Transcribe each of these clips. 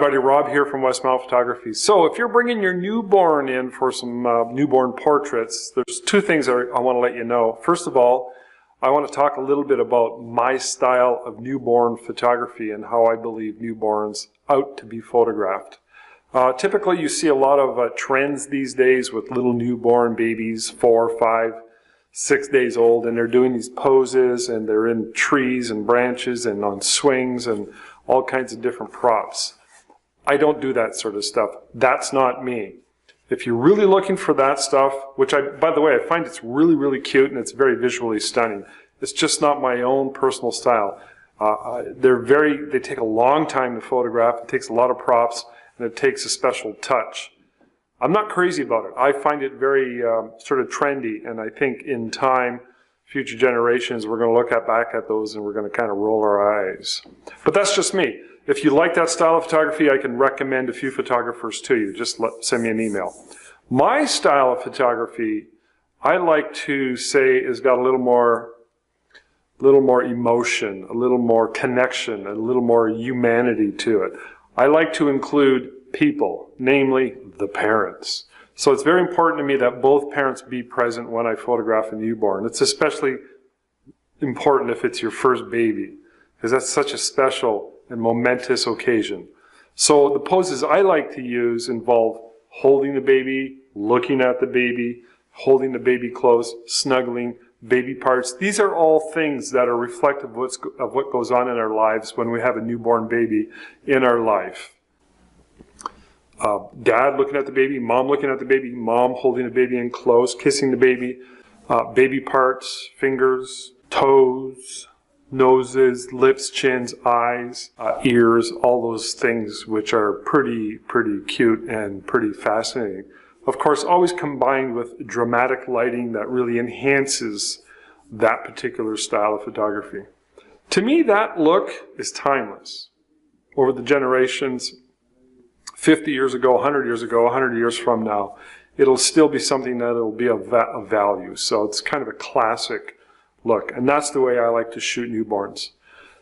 everybody, Rob here from Westmount Photography. So if you're bringing your newborn in for some newborn portraits, there's two things I want to let you know. First of all, I want to talk a little bit about my style of newborn photography and how I believe newborns ought to be photographed. Typically you see a lot of trends these days with little newborn babies, 4, 5, 6 days old, and they're doing these poses and they're in trees and branches and on swings and all kinds of different props. I don't do that sort of stuff. That's not me. If you're really looking for that stuff, which by the way, I find it's really, really cute and it's very visually stunning. It's just not my own personal style. They take a long time to photograph. It takes a lot of props and it takes a special touch. I'm not crazy about it. I find it very sort of trendy, and I think in time, future generations, we're going to look back at those and we're going to kind of roll our eyes. But that's just me. If you like that style of photography, I can recommend a few photographers to you. Just send me an email. My style of photography, I like to say, has got a little more emotion, a little more connection, a little more humanity to it. I like to include people, namely the parents. So it's very important to me that both parents be present when I photograph a newborn. It's especially important if it's your first baby, because that's such a special and momentous occasion. So the poses I like to use involve holding the baby, looking at the baby, holding the baby close, snuggling, baby parts. These are all things that are reflective of what goes on in our lives when we have a newborn baby in our life. Dad looking at the baby, mom looking at the baby, mom holding the baby in close, kissing the baby, baby parts, fingers, toes, noses, lips, chins, eyes, ears, all those things which are pretty cute and pretty fascinating. Of course, always combined with dramatic lighting that really enhances that particular style of photography. To me, that look is timeless. Over the generations, 50 years ago, 100 years ago, 100 years from now, it'll still be something that will be of value. So it's kind of a classic look, and that's the way I like to shoot newborns.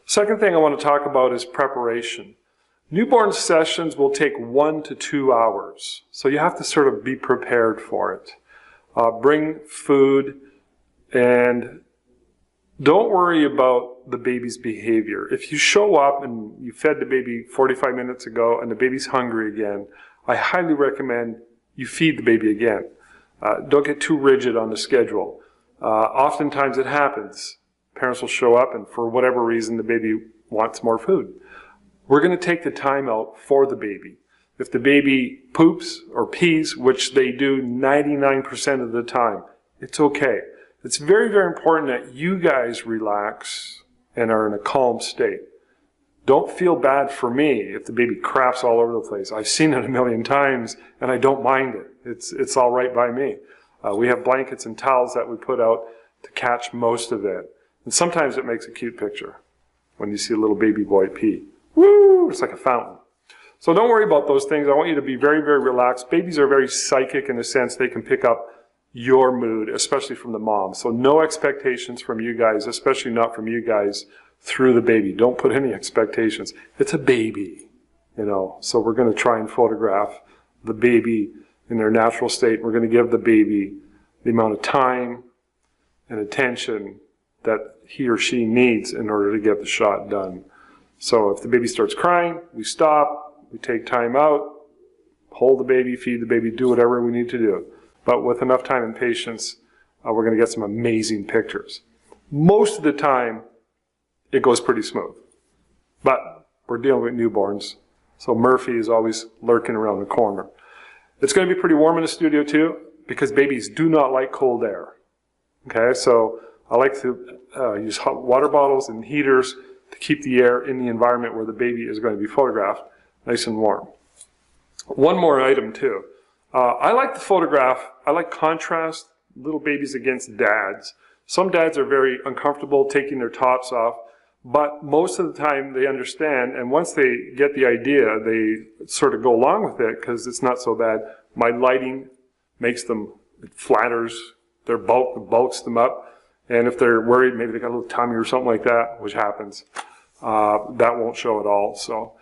Second thing I want to talk about is preparation. Newborn sessions will take 1 to 2 hours, so you have to sort of be prepared for it. Bring food, and don't worry about the baby's behavior. If you show up and you fed the baby 45 minutes ago and the baby's hungry again, I highly recommend you feed the baby again. Don't get too rigid on the schedule. Oftentimes it happens. Parents will show up and for whatever reason the baby wants more food. We're going to take the time out for the baby. If the baby poops or pees, which they do 99% of the time, it's okay. It's very, very important that you guys relax and are in a calm state. Don't feel bad for me if the baby craps all over the place. I've seen it a million times and I don't mind it. It's all right by me. We have blankets and towels that we put out to catch most of it. And sometimes it makes a cute picture when you see a little baby boy pee. Woo! It's like a fountain. So don't worry about those things. I want you to be very, very relaxed. Babies are very psychic in the sense they can pick up your mood, especially from the mom. So no expectations from you guys, especially not from you guys through the baby. Don't put any expectations. It's a baby, you know. So we're going to try and photograph the baby in their natural state. We're going to give the baby the amount of time and attention that he or she needs in order to get the shot done. So if the baby starts crying, we stop, we take time out, hold the baby, feed the baby, do whatever we need to do. But with enough time and patience, we're going to get some amazing pictures. Most of the time, it goes pretty smooth. But we're dealing with newborns, so Murphy is always lurking around the corner. It's going to be pretty warm in the studio too, because babies do not like cold air. Okay, so I like to use hot water bottles and heaters to keep the air in the environment where the baby is going to be photographed nice and warm. One more item too. I like to photograph, I like contrast little babies against dads. Some dads are very uncomfortable taking their tops off, but most of the time they understand, and once they get the idea, they sort of go along with it because it's not so bad. My lighting makes them, it flatters their bulk, it bulks them up, and if they're worried, maybe they got a little tummy or something like that, which happens, that won't show at all. So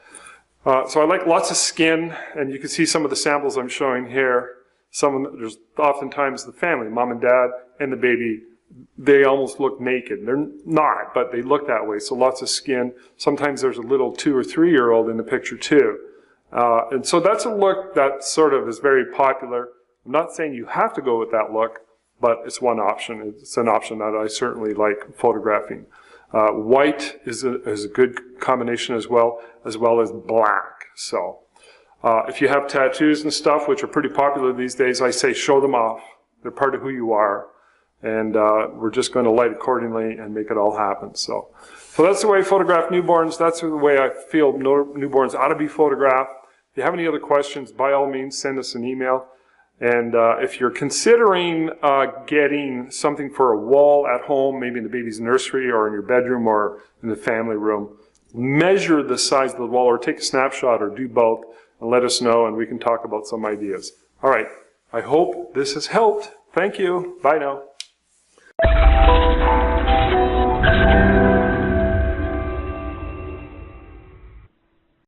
So I like lots of skin, and you can see some of the samples I'm showing here. There's oftentimes the family, mom and dad and the baby, they almost look naked. They're not, but they look that way. So lots of skin. Sometimes there's a little 2 or 3 year old in the picture too. And so that's a look that sort of is very popular. I'm not saying you have to go with that look, but it's one option. It's an option that I certainly like photographing. White is a good combination as well as black. So if you have tattoos and stuff, which are pretty popular these days, I say show them off. They're part of who you are. And we're just going to light accordingly and make it all happen. So that's the way I photograph newborns. That's the way I feel newborns ought to be photographed. If you have any other questions, by all means, send us an email. And if you're considering getting something for a wall at home, maybe in the baby's nursery or in your bedroom or in the family room, measure the size of the wall or take a snapshot or do both and let us know, and we can talk about some ideas. All right. I hope this has helped. Thank you. Bye now.